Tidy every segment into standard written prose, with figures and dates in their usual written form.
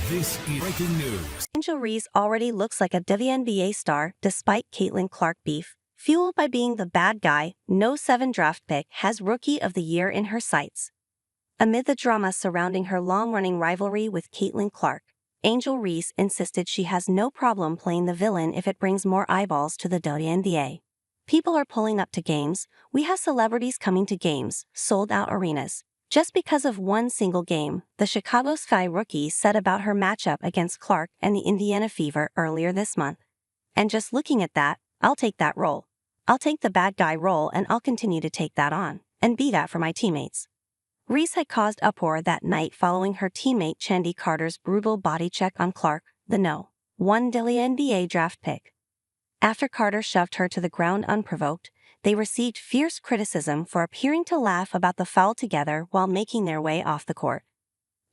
This is breaking news. Reese already looks like a WNBA star despite Caitlin Clark beef. Fueled by being the bad guy, no 7 draft pick has Rookie of the Year in her sights. Amid the drama surrounding her long-running rivalry with Caitlin Clark, Angel Reese insisted she has no problem playing the villain if it brings more eyeballs to the WNBA. People are pulling up to games, we have celebrities coming to games, sold-out arenas. Just because of one single game, the Chicago Sky rookie said about her matchup against Clark and the Indiana Fever earlier this month. And just looking at that, I'll take that role. I'll take the bad guy role and I'll continue to take that on, and be that for my teammates. Reese had caused uproar that night following her teammate Chandy Carter's brutal body check on Clark, the No. 1 WNBA Draft pick. After Carter shoved her to the ground unprovoked, they received fierce criticism for appearing to laugh about the foul together while making their way off the court.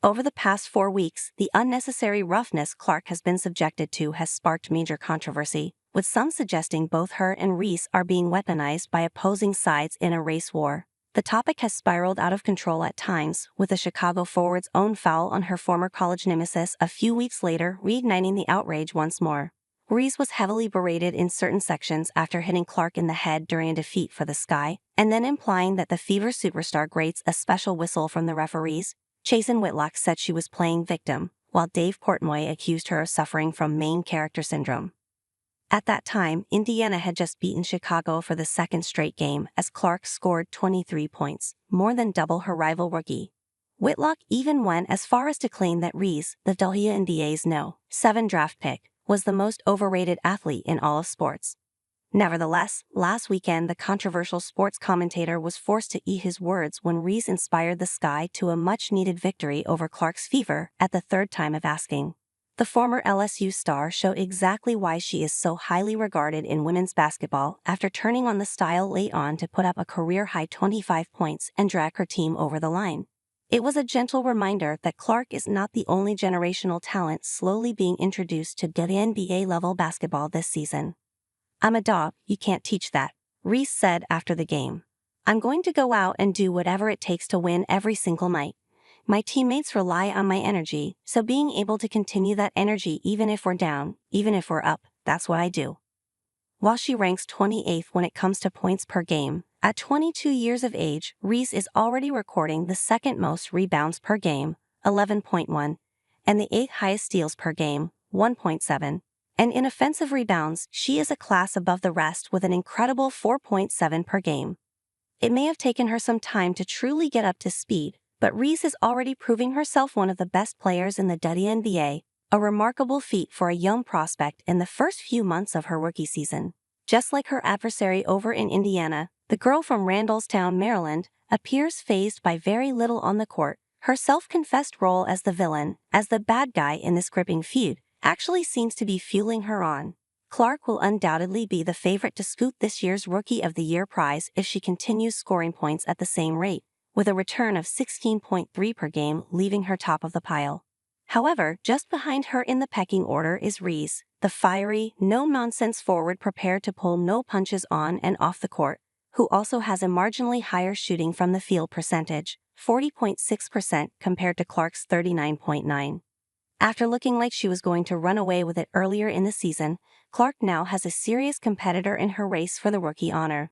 Over the past 4 weeks, the unnecessary roughness Clark has been subjected to has sparked major controversy, with some suggesting both her and Reese are being weaponized by opposing sides in a race war. The topic has spiraled out of control at times, with the Chicago forward's own foul on her former college nemesis a few weeks later reigniting the outrage once more. Reese was heavily berated in certain sections after hitting Clark in the head during a defeat for the Sky, and then implying that the Fever superstar grates a special whistle from the referees. Chasen Whitlock said she was playing victim, while Dave Portnoy accused her of suffering from main character syndrome. At that time, Indiana had just beaten Chicago for the second straight game as Clark scored 23 points, more than double her rival rookie. Whitlock even went as far as to claim that Reese, the WNBA's No. 7 draft pick, was the most overrated athlete in all of sports. Nevertheless, last weekend the controversial sports commentator was forced to eat his words when Reese inspired the Sky to a much-needed victory over Clark's Fever at the third time of asking. The former LSU star showed exactly why she is so highly regarded in women's basketball after turning on the style late on to put up a career-high 25 points and drag her team over the line. It was a gentle reminder that Clark is not the only generational talent slowly being introduced to WNBA-level basketball this season. "I'm a dog, you can't teach that," Reese said after the game. "I'm going to go out and do whatever it takes to win every single night. My teammates rely on my energy, so being able to continue that energy even if we're down, even if we're up, that's what I do." While she ranks 28th when it comes to points per game, at 22 years of age, Reese is already recording the second most rebounds per game, 11.1, and the 8th highest steals per game, 1.7. And in offensive rebounds, she is a class above the rest with an incredible 4.7 per game. It may have taken her some time to truly get up to speed, but Reese is already proving herself one of the best players in the WNBA, a remarkable feat for a young prospect in the first few months of her rookie season. Just like her adversary over in Indiana, the girl from Randallstown, Maryland, appears fazed by very little on the court. Her self-confessed role as the villain, as the bad guy in this gripping feud, actually seems to be fueling her on. Clark will undoubtedly be the favorite to scoop this year's Rookie of the Year prize if she continues scoring points at the same rate, with a return of 16.3 per game leaving her top of the pile. However, just behind her in the pecking order is Reese, the fiery, no-nonsense forward prepared to pull no punches on and off the court, who also has a marginally higher shooting from the field percentage, 40.6% compared to Clark's 39.9%. After looking like she was going to run away with it earlier in the season, Clark now has a serious competitor in her race for the rookie honor.